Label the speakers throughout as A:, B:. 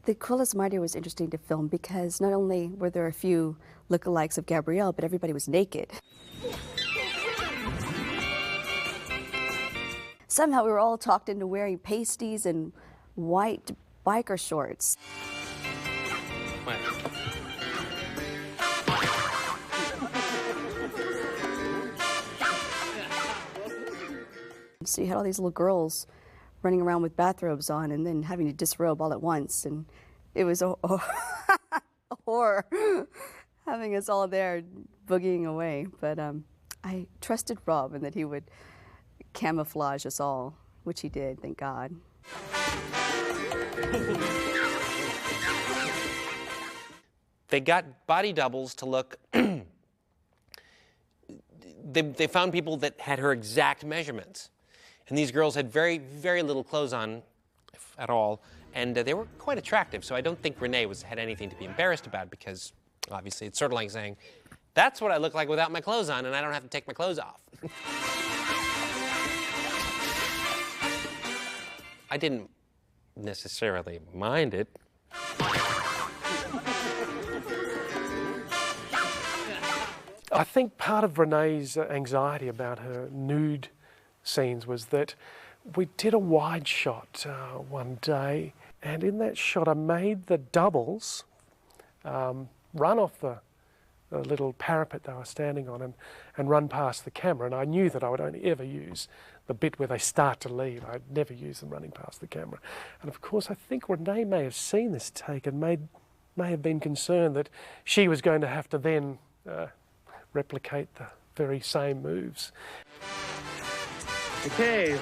A: The Cruella's Martyr was interesting to film because not only were there a few lookalikes of Gabrielle, but everybody was naked. Somehow we were all talked into wearing pasties and white biker shorts. So you had all these little girls running around with bathrobes on and then having to disrobe all at once, and it was a horror having us all there boogieing away. But I trusted Rob and that he would camouflage us all, which he did, thank God.
B: They got body doubles to look. They found people that had her exact measurements. And these girls had very, very little clothes on, if at all, and they were quite attractive. So I don't think Renee had anything to be embarrassed about, because obviously it's sort of like saying, that's what I look like without my clothes on, and I don't have to take my clothes off. I didn't necessarily mind it.
C: I think part of Renee's anxiety about her nude scenes was that we did a wide shot one day, and in that shot I made the doubles run off the little parapet they were standing on and run past the camera, and I knew that I would only ever use the bit where they start to leave. I'd never use them running past the camera. And of course I think Renee may have seen this take and may have been concerned that she was going to have to then replicate the very same moves. Okay.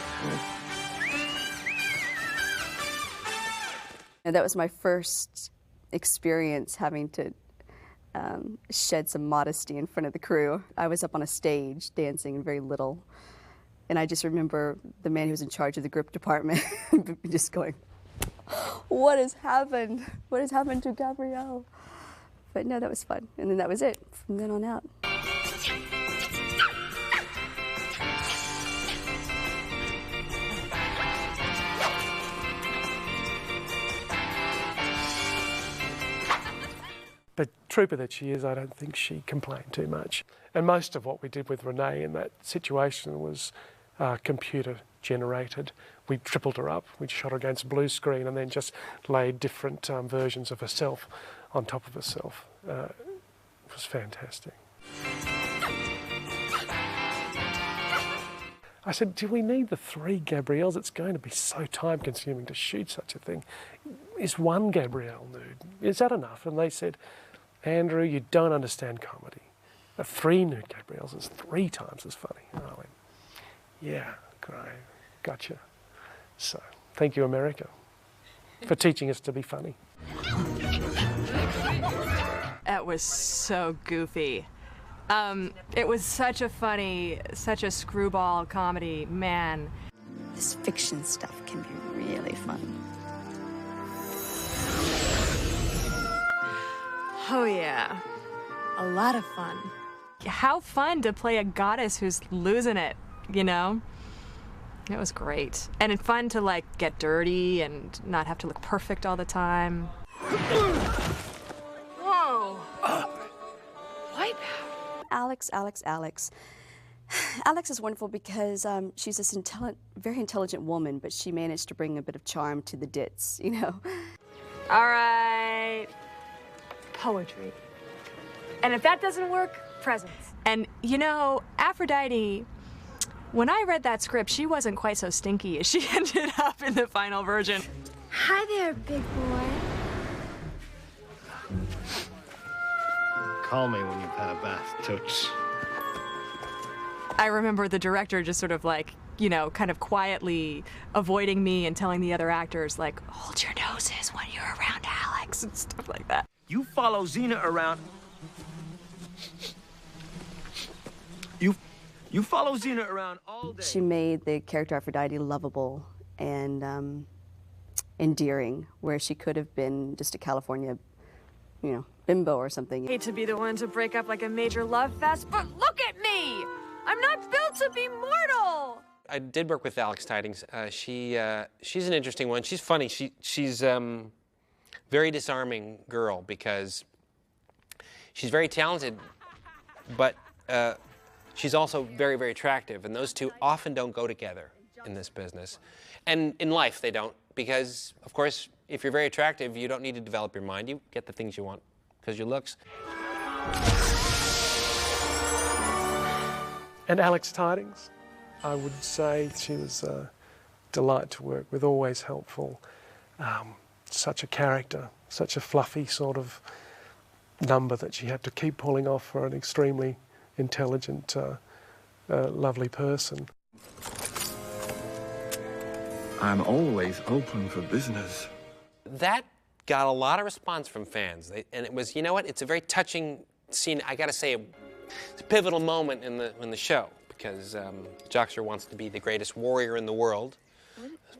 A: And that was my first experience having to shed some modesty in front of the crew. I was up on a stage dancing very little, and I just remember the man who was in charge of the grip department just going, "What has happened? What has happened to Gabrielle?" But no, that was fun. And then that was it from then on out.
C: But trooper that she is, I don't think she complained too much. And most of what we did with Renee in that situation was computer generated. We tripled her up, we shot her against a blue screen and then just laid different versions of herself on top of herself. It was fantastic. I said, do we need the 3 Gabrielles? It's going to be so time consuming to shoot such a thing. Is one Gabrielle nude? Is that enough? And they said, Andrew, you don't understand comedy. 3 nude Gabrielles is 3 times as funny. And I went, yeah, great, gotcha. So, thank you, America, for teaching us to be funny.
D: That was so goofy. It was such a screwball comedy, man.
A: This fiction stuff can be really fun.
D: Oh yeah, a lot of fun. How fun to play a goddess who's losing it, you know? It was great. And it's fun to like get dirty and not have to look perfect all the time. Whoa. What?
A: Alex. Alex is wonderful because she's this very intelligent woman, but she managed to bring a bit of charm to the dits, you know?
D: All right. Poetry. And if that doesn't work, presents. And, you know, Aphrodite, when I read that script, she wasn't quite so stinky as she ended up in the final version.
E: Hi there, big boy.
F: Call me when you've had a bath, Toots.
D: I remember the director just sort of like, you know, kind of quietly avoiding me and telling the other actors, like, hold your noses when you're around Alex and stuff like that.
F: You follow Xena around. You follow Xena around all day.
A: She made the character Aphrodite lovable and endearing, where she could have been just a California, you know, bimbo or something.
D: I hate to be the one to break up like a major love fest, but look at me! I'm not built to be mortal!
B: I did work with Alex Tidings. She's an interesting one. She's funny. She's very very disarming girl because she's very talented, but she's also very, very attractive, and those two often don't go together in this business. And in life, they don't, because, of course, if you're very attractive, you don't need to develop your mind. You get the things you want because your looks.
C: And Alex Tidings, I would say she was a delight to work with, always helpful. Such a character, such a fluffy sort of number that she had to keep pulling off for an extremely intelligent, lovely person.
G: I'm always open for business.
B: That got a lot of response from fans, and it was, you know what, it's a very touching scene. I gotta say, it's a pivotal moment in the show, because Joxer wants to be the greatest warrior in the world,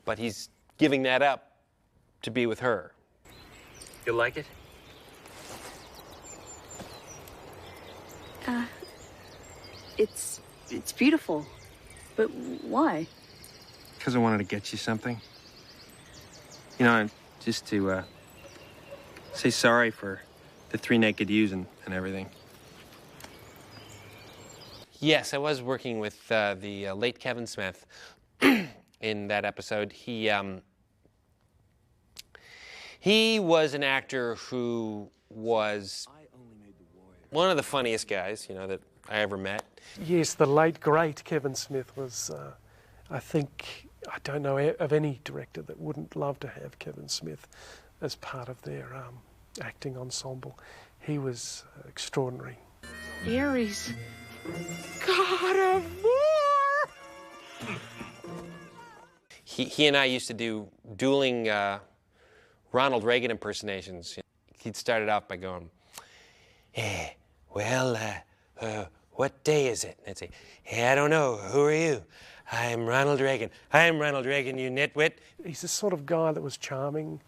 B: but he's giving that up to be with her.
F: You like it?
H: It's beautiful. But why?
F: Because I wanted to get you something. You know, just to say sorry for the 3 naked yous and everything.
B: Yes, I was working with the late Kevin Smith in that episode. He was an actor who was one of the funniest guys, you know, that I ever met.
C: Yes, the late, great Kevin Smith was, I don't know of any director that wouldn't love to have Kevin Smith as part of their acting ensemble. He was extraordinary.
H: Aries.
C: God of War!
B: He and I used to do dueling Ronald Reagan impersonations. He'd start it off by going, well, what day is it? And I'd say, hey, I don't know, who are you? I'm Ronald Reagan. I'm Ronald Reagan, you nitwit.
C: He's the sort of guy that was charming,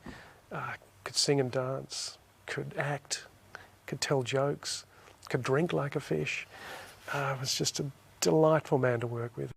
C: could sing and dance, could act, could tell jokes, could drink like a fish. Was just a delightful man to work with.